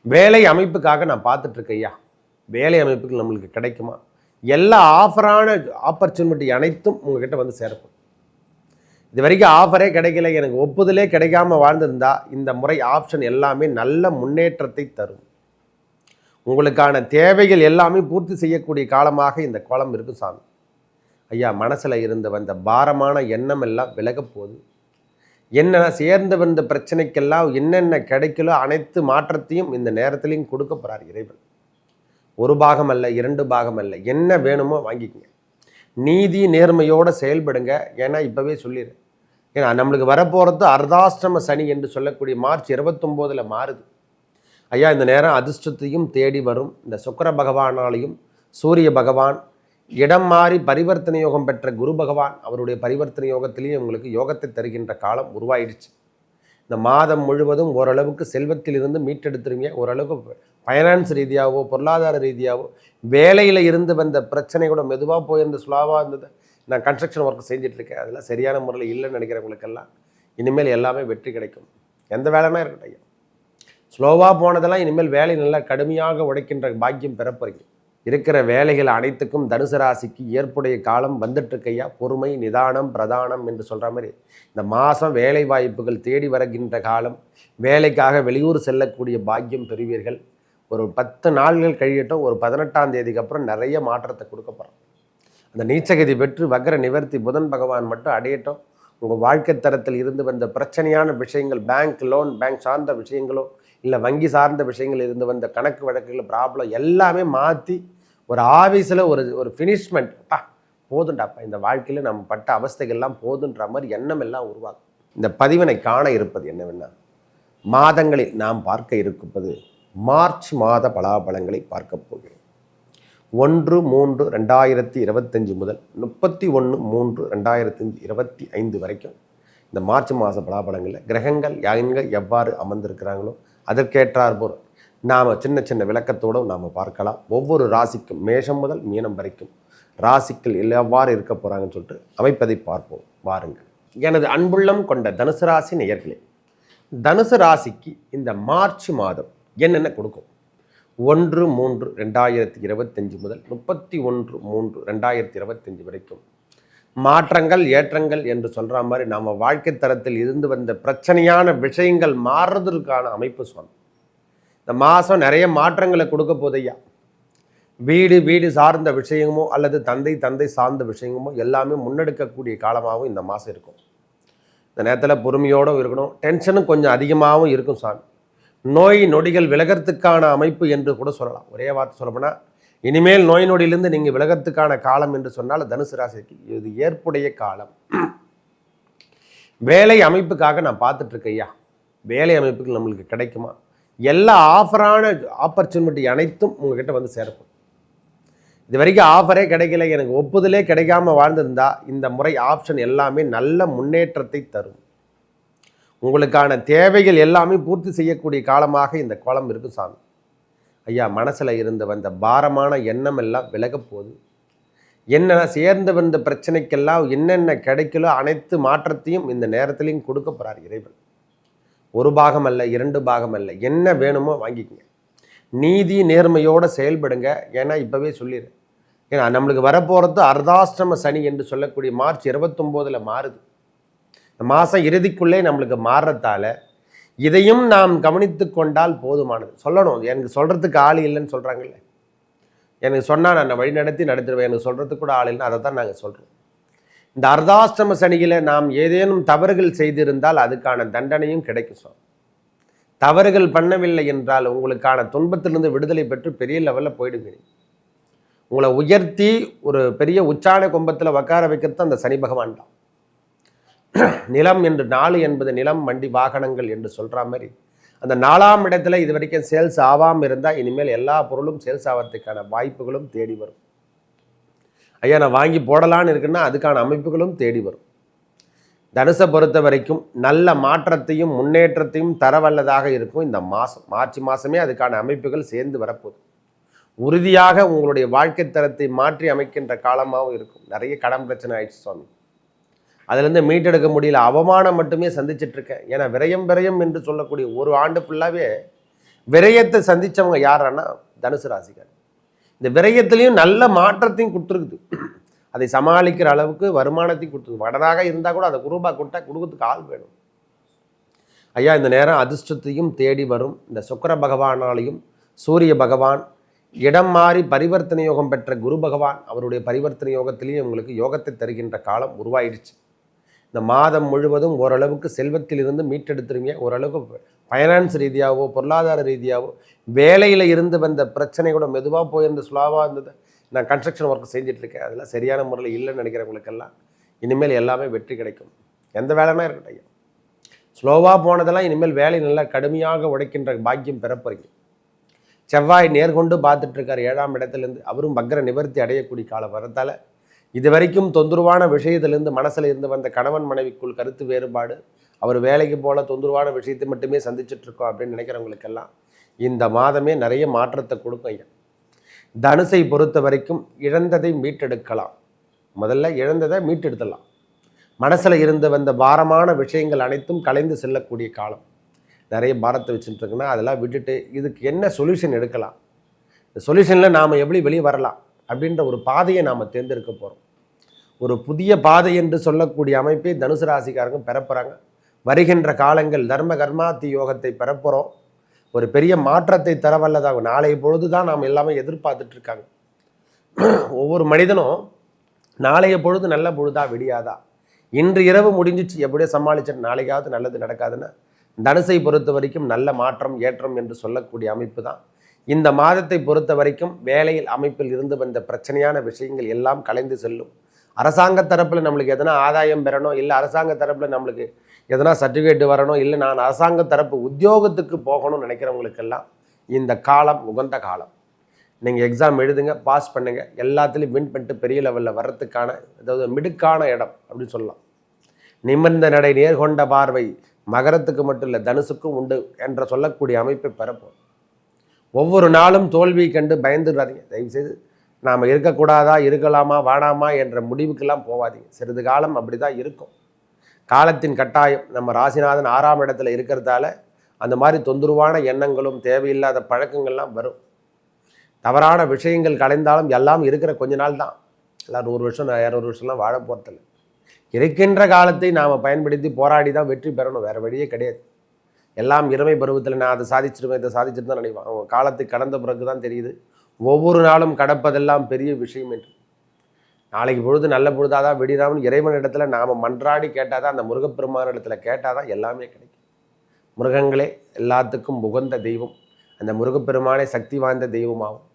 வேலை அமைப்புக்காக நான் பார்த்துட்ருக்கேன் ஐயா. வேலை அமைப்புகள் நம்மளுக்கு கிடைக்குமா? எல்லா ஆப்பர்ச்சுனிட்டி அனைத்தும் உங்ககிட்ட வந்து சேரப்படும். இது வரைக்கும் ஆஃபரே கிடைக்கல, எனக்கு ஒப்புதலே கிடைக்காம வாழ்ந்திருந்தா இந்த முறை ஆப்ஷன் எல்லாமே நல்ல முன்னேற்றத்தை தரும். உங்களுக்கான தேவைகள் எல்லாமே பூர்த்தி செய்யக்கூடிய காலமாக இந்த கோலம் இருக்கும் சாமி. ஐயா, மனசில் இருந்து வந்த பாரமான எண்ணம் எல்லாம் விலக போகுது. என்ன சேர்ந்து வந்த பிரச்சனைக்கெல்லாம் என்னென்ன கிடைக்கலோ அனைத்து மாற்றத்தையும் இந்த நேரத்திலையும் கொடுக்க போகிறார் இறைவன். ஒரு பாகம் அல்ல, 2 பாகம் அல்ல, என்ன வேணுமோ வாங்கிக்கங்க. நீதி நேர்மையோடு செயல்படுங்க. ஏன்னா இப்போவே சொல்லிடு, ஏன்னா நம்மளுக்கு வரப்போகிறது அர்த்தாஷ்டம சனி என்று சொல்லக்கூடிய மார்ச் 29 மாறுது. ஐயா, இந்த நேரம் அதிர்ஷ்டத்தையும் தேடி வரும். இந்த சுக்கிர பகவானாலையும் சூரிய பகவான் இடம் மாறி பரிவர்த்தனை யோகம் பெற்ற குரு பகவான் அவருடைய பரிவர்த்தனை யோகத்திலையும் உங்களுக்கு யோகத்தை தருகின்ற காலம் உருவாயிடுச்சு. இந்த மாதம் முழுவதும் ஓரளவுக்கு செல்வத்திலிருந்து மீட்டெடுத்துருங்க. ஓரளவுக்கு ஃபைனான்ஸ் ரீதியாகவோ பொருளாதார ரீதியாகவோ வேலையில் இருந்து வந்த பிரச்சனை கூட மெதுவாக போயிருந்த ஸ்லோவாக இருந்தது. நான் கன்ஸ்ட்ரக்ஷன் ஒர்க் செஞ்சிட்ருக்கேன், அதெல்லாம் சரியான முறையில் இல்லைன்னு நினைக்கிறவங்களுக்கெல்லாம் இனிமேல் எல்லாமே வெற்றி கிடைக்கும். எந்த வேலைனா இருக்கட்டும் ஐயா, ஸ்லோவாக போனதெல்லாம் இனிமேல் வேலை நல்லா கடுமையாக உழைக்கின்ற பாக்கியம் பெறப்போறீங்க. இருக்கிற வேலைகள் அனைத்துக்கும் தனுசு ராசிக்கு ஏற்புடைய காலம் வந்துட்டுருக்கையா. பொறுமை, நிதானம், பிரதானம் என்று சொல்கிற மாதிரி இந்த மாதம் வேலை வாய்ப்புகள் தேடி வருகின்ற காலம். வேலைக்காக வெளியூர் செல்லக்கூடிய பாக்கியம் பெறுவீர்கள். ஒரு 10 நாள்கள் கழியட்டும், ஒரு 18ஆம் தேதிக்கு அப்புறம் நிறைய மாற்றத்தை கொடுக்க போகிறோம். அந்த நீச்சகதி பெற்று வக்ர நிவர்த்தி புதன் பகவான் மட்டும் அடையட்டும். உங்கள் வாழ்க்கை தரத்தில் இருந்து வந்த பிரச்சனையான விஷயங்கள், பேங்க் லோன், பேங்க் சார்ந்த விஷயங்களோ இல்லை வங்கி சார்ந்த விஷயங்கள் இருந்து வந்த கணக்கு வழக்குகள் ப்ராப்ளம் எல்லாமே மாற்றி ஒரு ஆஃபீஸில் ஒரு ஃபினிஷ்மெண்ட், போதுண்டாப்பா, இந்த வாழ்க்கையில் நம்ம பட்ட அவஸ்தைகள்லாம் போதுன்ற மாதிரி எண்ணம் எல்லாம் உருவாகும். இந்த பதிவினை காண இருப்பது என்னவென்னா, மாதங்களில் நாம் பார்க்க இருப்பது மார்ச் மாத பலாபலங்களை பார்க்க போகிறோம். 1/3/2025 முதல் 31/3/2025 வரைக்கும் இந்த மார்ச் மாத பலாபலங்களில் கிரகங்கள் எவ்வாறு அமர்ந்திருக்கிறாங்களோ அதற்கேற்றாற்போல் நாம் சின்ன சின்ன விளக்கத்தோடு நாம் பார்க்கலாம். ஒவ்வொரு ராசிக்கும் மேஷம் முதல் மீனம் வரைக்கும் ராசிகள் எவ்வாறு இருக்க போகிறாங்கன்னு சொல்லிட்டு அமைப்பதை பார்ப்போம் வாருங்கள். எனது அன்புள்ளம் கொண்ட தனுசு ராசி நேயர்களே, தனுசு ராசிக்கு இந்த மார்ச் மாதம் என்னென்ன கொடுக்கும்? 1/3/2025 முதல் 31/3/2025 வரைக்கும் மாற்றங்கள் ஏற்றங்கள் என்று சொல்கிற மாதிரி நம்ம வாழ்க்கை தரத்தில் இருந்து வந்த பிரச்சனையான விஷயங்கள் மாறுறதுக்கான அமைப்பு சொன்னோம். இந்த மாதம் நிறைய மாற்றங்களை கொடுக்க போதையா. வீடு சார்ந்த விஷயமோ அல்லது தந்தை சார்ந்த விஷயமோ எல்லாமே முன்னெடுக்கக்கூடிய காலமாகவும் இந்த மாதம் இருக்கும். இந்த நேரத்தில் பொறுமையோடு இருக்கணும். டென்ஷனும் கொஞ்சம் அதிகமாகவும் இருக்கும் சாமி. நோய் நொடிகள் விலகிறதுக்கான அமைப்பு என்று கூட சொல்லலாம். ஒரே வார்த்தை சொல்லப்போனால் இனிமேல் நோய் நொடியிலிருந்து நீங்கள் விலகிறதுக்கான காலம் என்று சொன்னால் தனுசு ராசிக்கு இது ஏற்புடைய காலம். வேலை அமைப்புக்காக நான் பார்த்துட்ருக்கேன் ஐயா. வேலை அமைப்புகள் நம்மளுக்கு கிடைக்குமா? எல்லா ஆப்பர்ச்சுனிட்டி அனைத்தும் உங்ககிட்ட வந்து சேரப்படும். இது வரைக்கும் ஆஃபரே கிடைக்கல, எனக்கு ஒப்புதலே கிடைக்காம வாழ்ந்திருந்தா இந்த முறை ஆப்ஷன் எல்லாமே நல்ல முன்னேற்றத்தை தரும். உங்களுக்கான தேவைகள் எல்லாமே பூர்த்தி செய்யக்கூடிய காலமாக இந்த கோலம் இருக்கும் சாமி. ஐயா, மனசில் இருந்து வந்த பாரமான எண்ணம் எல்லாம் விலக போகுது. என்ன சேர்ந்து வந்த பிரச்சனைக்கெல்லாம் என்னென்ன கிடைக்கலோ அனைத்து மாற்றத்தையும் இந்த நேரத்திலையும் கொடுக்க போகிறார் இறைவன். ஒரு பாகம் அல்ல, 2 பாகம் அல்ல, என்ன வேணுமோ வாங்கிக்கங்க. நீதி நேர்மையோடு செயல்படுங்க. ஏன்னா இப்போவே சொல்லிடு, ஏன்னா நம்மளுக்கு வரப்போகிறது அர்த்தாஷ்டம சனி என்று சொல்லக்கூடிய மார்ச் 29 மாறுது. இந்த மாதம் இறுதிக்குள்ளே நம்மளுக்கு மாறுறதால இதையும் நாம் கவனித்து கொண்டால் போதுமானது. சொல்லணும், எனக்கு சொல்கிறதுக்கு ஆள் இல்லைன்னு சொல்கிறாங்கல்ல, எனக்கு சொன்னால் நான் வழி நடத்திடுவேன், எனக்கு சொல்கிறதுக்கு கூட ஆள் இல்லைன்னு அதை தான் நாங்கள் சொல்கிறோம். இந்த அர்த்தாஷ்டம சனியில் நாம் ஏதேனும் தவறுகள் செய்திருந்தால் அதுக்கான தண்டனையும் கிடைக்கும் சார். தவறுகள் பண்ணவில்லை என்றால் உங்களுக்கான துன்பத்திலிருந்து விடுதலை பெற்று பெரிய லெவலில் போயிடுங்க. உங்களை உயர்த்தி ஒரு பெரிய உச்சான கொம்பத்தில் உட்கார வைக்கிறது அந்த சனி பகவான் தான். நிலம் என்று 4 என்பது நிலம், வண்டி, வாகனங்கள் என்று சொல்கிற மாதிரி அந்த 4ஆம் இடத்துல இது வரைக்கும் சேல்ஸ் ஆகாமல் இருந்தால் இனிமேல் எல்லா பொருளும் சேல்ஸ் ஆகிறதுக்கான வாய்ப்புகளும் தேடி வரும். ஐயா, நான் வாங்கி போடலான்னு இருக்குன்னா அதுக்கான அமைப்புகளும் தேடி வரும். தனுசை பொறுத்த வரைக்கும் நல்ல மாற்றத்தையும் முன்னேற்றத்தையும் தரவல்லதாக இருக்கும். இந்த மாதம் மார்ச் மாதமே அதுக்கான அமைப்புகள் சேர்ந்து வரப்போகுது. உறுதியாக உங்களுடைய வாழ்க்கை தரத்தை மாற்றி அமைக்கின்ற காலமாகவும் இருக்கும். நிறைய கடன் பிரச்சனை ஆயிடுச்சு சுவாமி, அதுலேருந்து மீட்டெடுக்க முடியல, அவமானம் மட்டுமே சந்திச்சிட்ருக்கேன். ஏன்னா விரயம் என்று சொல்லக்கூடிய ஒரு ஆண்டு ஃபுல்லாகவே விரயத்தை சந்தித்தவங்க யாருன்னா தனுசு ராசிக்கார். இந்த விரயத்திலையும் நல்ல மாற்றத்தையும் கொடுத்துருக்குது. அதை சமாளிக்கிற அளவுக்கு வருமானத்தையும் கொடுத்துருக்கு. வடதாக இருந்தால் கூட அதை குரூபாக கொடுத்தா கொடுக்கறதுக்கு ஆள் வேணும். ஐயா, இந்த நேரம் அதிர்ஷ்டத்தையும் தேடி வரும். இந்த சுக்கிர பகவானாலையும் சூரிய பகவான் இடம் மாறி பரிவர்த்தனை யோகம் பெற்ற குரு பகவான் அவருடைய பரிவர்த்தனை யோகத்திலேயே உங்களுக்கு யோகத்தை தருகின்ற காலம் உருவாயிடுச்சு. இந்த மாதம் முழுவதும் ஓரளவுக்கு செல்வத்திலிருந்து மீட்டெடுத்துருங்க. ஓரளவுக்கு ஃபைனான்ஸ் ரீதியாகவோ பொருளாதார ரீதியாகவோ வேலையில் இருந்து வந்த பிரச்சனை கூட மெதுவாக போயிருந்த ஸ்லோவாக இருந்தது. நான் கன்ஸ்ட்ரக்ஷன் ஒர்க் செஞ்சிட்ருக்கேன், அதெல்லாம் சரியான முறையில் இல்லைன்னு நினைக்கிறவங்களுக்கெல்லாம் இனிமேல் எல்லாமே வெற்றி கிடைக்கும். எந்த வேலைனா இருக்கட்டும் ஐயா, ஸ்லோவாக போனதெல்லாம் இனிமேல் வேலை நல்லா கடுமையாக உடைக்கின்ற பாக்கியம் பெறப்போறீங்க. செவ்வாய் நேர்கொண்டு பார்த்துட்ருக்கார் 7ஆம் இடத்துலேருந்து. அவரும் வக்ர நிவர்த்தி அடையக்கூடிய காலம் வரத்தால் இது வரைக்கும் தொந்தரவான விஷயத்திலிருந்து மனசில் இருந்து வந்த கணவன் மனைவிக்குள் கருத்து வேறுபாடு, அவர் வேலைக்கு போல தொந்தரவான விஷயத்தை மட்டுமே சந்திச்சிட்ருக்கோம் அப்படின்னு நினைக்கிறவங்களுக்கெல்லாம் இந்த மாதமே நிறைய மாற்றத்தை கொடுக்கும் ஐயா. தனுசை பொறுத்த வரைக்கும் இழந்ததை மீட்டெடுக்கலாம். முதல்ல இழந்ததை மீட்டெடுத்துடலாம். மனசில் இருந்து வந்த பாரமான விஷயங்கள் அனைத்தும் கலைந்து செல்லக்கூடிய காலம். நிறைய பாரத்தை வச்சுட்டுருக்குன்னா அதெல்லாம் விட்டுட்டு இதுக்கு என்ன சொல்யூஷன் எடுக்கலாம், இந்த சொல்யூஷனில் நாம் எப்படி வெளியே வரலாம் அப்படின்ற ஒரு பாதையை நாம் தேர்ந்தெடுக்க போகிறோம். ஒரு புதிய பாதை என்று சொல்லக்கூடிய அமைப்பை தனுசு ராசிக்காரங்க பெறப்போகிறாங்க. வருகின்ற காலங்கள் தர்ம கர்மாத்தி யோகத்தை பெறப்போகிறோம். ஒரு பெரிய மாற்றத்தை தரவல்லதாகும். நாளை பொழுது தான் நாம் எல்லாமே எதிர்பார்த்துட்ருக்காங்க. ஒவ்வொரு மனிதனும் நாளைய பொழுது நல்ல பொழுதா விடியாதா, இன்று இரவு முடிஞ்சிச்சு எப்படியோ சமாளிச்சுட்டு நாளைக்காவது நல்லது நடக்காதுன்னா தனுசை பொறுத்த வரைக்கும் நல்ல மாற்றம் ஏற்றம் என்று சொல்லக்கூடிய அமைப்பு தான். இந்த மாதத்தை பொறுத்த வரைக்கும் வேலையில் அமைப்பில் இருந்து வந்த பிரச்சனையான விஷயங்கள் எல்லாம் கலைந்து செல்லும். அரசாங்க தரப்பில் நம்மளுக்கு எதனா ஆதாயம் பெறணும், இல்லை அரசாங்க தரப்பில் நம்மளுக்கு எதனா சர்டிஃபிகேட் வரணும், இல்லை நான் அரசாங்க தரப்பு உத்தியோகத்துக்கு போகணும்னு நினைக்கிறவங்களுக்கெல்லாம் இந்த காலம் உகந்த காலம். நீங்கள் எக்ஸாம் எழுதுங்க, பாஸ் பண்ணுங்கள், எல்லாத்துலேயும் வின் பண்ணிட்டு பெரிய லெவலில் வர்றதுக்கான அதாவது மிடுக்கான இடம் அப்படின்னு சொல்லலாம். நிமிர்ந்த நடை நேர்கொண்ட பார்வை மகரத்துக்கு மட்டும் இல்லை தனுசுக்கும் உண்டு என்ற சொல்லக்கூடிய அமைப்பை பெறப்போம். ஒவ்வொரு நாளும் தோல்வியை கண்டு பயந்துடாதீங்க. தயவுசெய்து நாம் இருக்கக்கூடாதா இருக்கலாமா வாடாமா என்ற முடிவுக்கெல்லாம் போகாதீங்க. சிறிது காலம் அப்படி தான் இருக்கும். காலத்தின் கட்டாயம் நம்ம ராசிநாதன் 6ஆம் இடத்துல இருக்கிறதால அந்த மாதிரி தொந்தரவான எண்ணங்களும் தேவையில்லாத பழக்கங்கள்லாம் வரும். தவறான விஷயங்கள் கலைந்தாலும் எல்லாம் இருக்கிற கொஞ்ச நாள் தான். எல்லாம் 100 வருஷம் 200 வருஷம்லாம் வாழ போகிறதில்ல. இருக்கின்ற காலத்தை நாம் பயன்படுத்தி போராடி தான் வெற்றி பெறணும், வேறு வழியே கிடையாது. எல்லாம் இளமை பருவத்தில் நான் அதை சாதிச்சிருவேன் இதை சாதிச்சிட்டு தான் நினைப்பான். அவங்க காலத்தை கடந்த பிறகு தான் தெரியுது ஒவ்வொரு நாளும் கடப்பதெல்லாம் பெரிய விஷயம் என்று. நாளைக்கு பொழுது நல்ல பொழுதாக தான் விடிதாமன் இறைவன் இடத்துல நாம் மன்றாடி கேட்டால் தான், அந்த முருகப்பெருமான இடத்துல கேட்டால் தான் எல்லாமே கிடைக்கும். முருகங்களே எல்லாத்துக்கும் உகந்த தெய்வம். அந்த முருகப்பெருமானே சக்தி வாய்ந்த தெய்வமாகும்.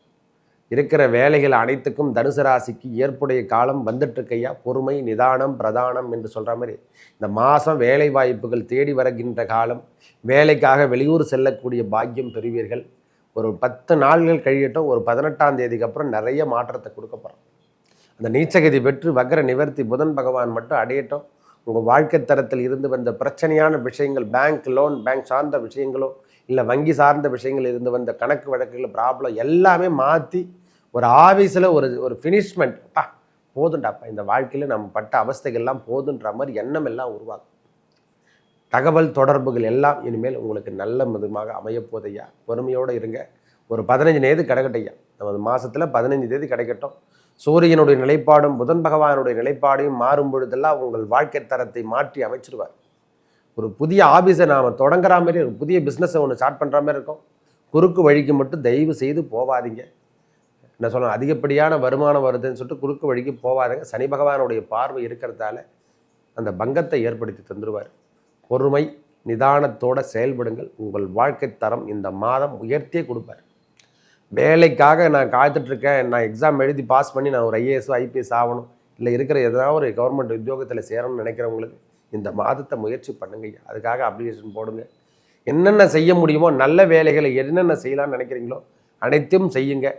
இருக்கிற வேலைகள் அனைத்துக்கும் தனுசு ராசிக்கு ஏற்புடைய காலம் வந்துட்டுருக்கையா. பொறுமை நிதானம் பிரதானம் என்று சொல்கிற மாதிரி இந்த மாதம் வேலை வாய்ப்புகள் தேடி வருகின்ற காலம். வேலைக்காக வெளியூர் செல்லக்கூடிய பாக்கியம் பெறுவீர்கள். ஒரு 10 நாள்கள் கழியட்டும், ஒரு 18ஆம் தேதிக்கு அப்புறம் நிறைய மாற்றத்தை கொடுக்க போகிறோம். அந்த நீச்சகதி பெற்று வக்ர நிவர்த்தி புதன் பகவான் மட்டும் அடையட்டும். உங்கள் வாழ்க்கை தரத்தில் இருந்து வந்த பிரச்சனையான விஷயங்கள், பேங்க் லோன் பேங்க் சார்ந்த விஷயங்களோ இல்லை வங்கி சார்ந்த விஷயங்கள் இருந்து வந்த கணக்கு வழக்குகள் ப்ராப்ளம் எல்லாமே மாற்றி ஒரு ஆஃபீஸில் ஒரு ஃபினிஷ்மெண்ட் போதுண்டாப்பா, இந்த வாழ்க்கையில் நம்ம பட்ட அவஸ்தைகள்லாம் போதுன்ற மாதிரி எண்ணம் எல்லாம் உருவாகும். தகவல் தொடர்புகள் எல்லாம் இனிமேல் உங்களுக்கு நல்ல விதமாக அமையப்போதையா. பொறுமையோடு இருங்க. ஒரு 15 தேதி கிடைக்கட்டையா. நம்ம மாதத்தில் 15 தேதி கிடைக்கட்டும். சூரியனுடைய நிலைப்பாடும் புதன் பகவானுடைய நிலைப்பாடையும் மாறும் பொழுதெல்லாம் உங்கள் வாழ்க்கை தரத்தை மாற்றி அமைச்சிருவார். ஒரு புதிய ஆஃபீஸை நாம் தொடங்குற மாதிரி, ஒரு புதிய பிஸ்னஸை ஒன்று ஸ்டார்ட் பண்ணுற மாதிரி இருக்கும். குறுக்கு வழிக்கு மட்டும் தயவு செய்து போகாதீங்க. என்ன சொல்லணும், அதிகப்படியான வருமானம் வருதுன்னு சொல்லிட்டு குறுக்கு வழிக்கு போகாதீங்க. சனி பகவானுடைய பார்வை இருக்கிறதால அந்த பங்கத்தை ஏற்படுத்தி தந்துடுவார். பொறுமை நிதானத்தோடு செயல்படுங்கள். உங்கள் வாழ்க்கை தரம் இந்த மாதம் உயர்த்தியே கொடுப்பார். வேலைக்காக நான் காத்துட்ருக்கேன், நான் எக்ஸாம் எழுதி பாஸ் பண்ணி நான் ஒரு IAS IPS ஆகணும், இல்லை இருக்கிற எதனா ஒரு கவர்மெண்ட் உத்தியோகத்தில் சேரணும்னு நினைக்கிறவங்களுக்கு இந்த மாதத்தை முயற்சி பண்ணுங்க. அதுக்காக அப்ளிகேஷன் போடுங்க. என்னென்ன செய்ய முடியுமோ நல்ல வேலைகளை என்னென்ன செய்யலாம்னு நினைக்கிறீங்களோ அனைத்தையும் செய்யுங்க.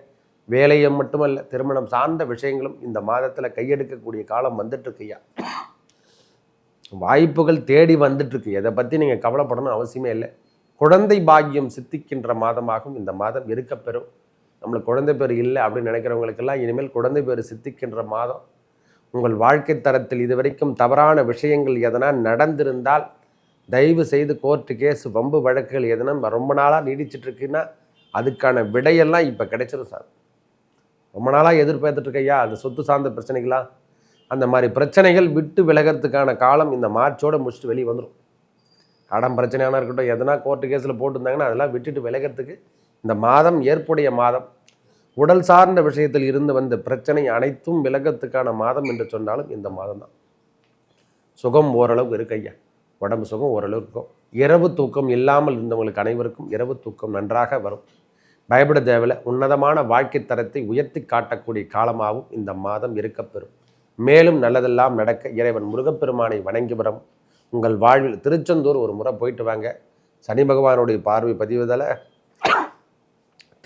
வேலையை மட்டுமல்ல, திருமணம் சார்ந்த விஷயங்களும் இந்த மாதத்தில் கையெடுக்கக்கூடிய காலம் வந்துட்டுருக்குய்யா. வாய்ப்புகள் தேடி வந்துட்டுருக்கு. எதை பற்றி நீங்கள் கவலைப்படணும் அவசியமே இல்லை. குழந்தை பாக்கியம் சித்திக்கின்ற மாதமாகவும் இந்த மாதம் இருக்கப்பெறும். நம்மளுக்கு குழந்தை பேர் இல்லை அப்படின்னு நினைக்கிறவங்களுக்கெல்லாம் இனிமேல் குழந்தை பேர் சித்திக்கின்ற மாதம். உங்கள் வாழ்க்கை தரத்தில் இதுவரைக்கும் தவறான விஷயங்கள் எதனா நடந்திருந்தால் தயவு செய்து கோர்ட்டு கேஸ் வம்பு வழக்குகள் எதுனா ரொம்ப நாளாக நீடிச்சிட்டு இருக்குன்னா அதுக்கான விடையெல்லாம் இப்போ கிடைச்சிடும் சார். ரொம்ப நாளாக எதிர்பார்த்துட்டு இருக்கையா அந்த சொத்து சார்ந்த பிரச்சனைகளா, அந்த மாதிரி பிரச்சனைகள் விட்டு விலகிறதுக்கான காலம் இந்த மார்ச்சோடு முடிச்சுட்டு வெளியே வந்துடும். கடன் பிரச்சனையான இருக்கட்டும், எதனா கோர்ட்டு கேஸில் போட்டிருந்தாங்கன்னா அதெல்லாம் விட்டுட்டு விலகிறதுக்கு இந்த மாதம் ஏற்புடைய மாதம். உடல் சார்ந்த விஷயத்தில் இருந்து வந்த பிரச்சனை அனைத்தும் விலகிறதுக்கான மாதம் என்று சொன்னாலும் இந்த மாதம் தான். சுகம் ஓரளவுக்கு இருக்கு ஐயா, உடம்பு சுகம் ஓரளவு இருக்கும். இரவு தூக்கம் இல்லாமல் இருந்தவங்களுக்கு அனைவருக்கும் இரவு தூக்கம் நன்றாக வரும். பயப்பட தேவையில்லை. உன்னதமான வாழ்க்கை தரத்தை உயர்த்தி காட்டக்கூடிய காலமாகவும் இந்த மாதம் இருக்கப்பெறும். மேலும் நல்லதெல்லாம் நடக்க இறைவன் முருகப்பெருமானை வணங்கி வரும். உங்கள் வாழ்வில் திருச்செந்தூர் ஒரு முறை போயிட்டு வாங்க. சனி பகவானுடைய பார்வை பதிவுதல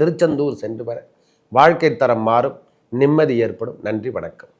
திருச்செந்தூர் சென்று வர வாழ்க்கை தரம் மாறும், நிம்மதி ஏற்படும். நன்றி, வணக்கம்.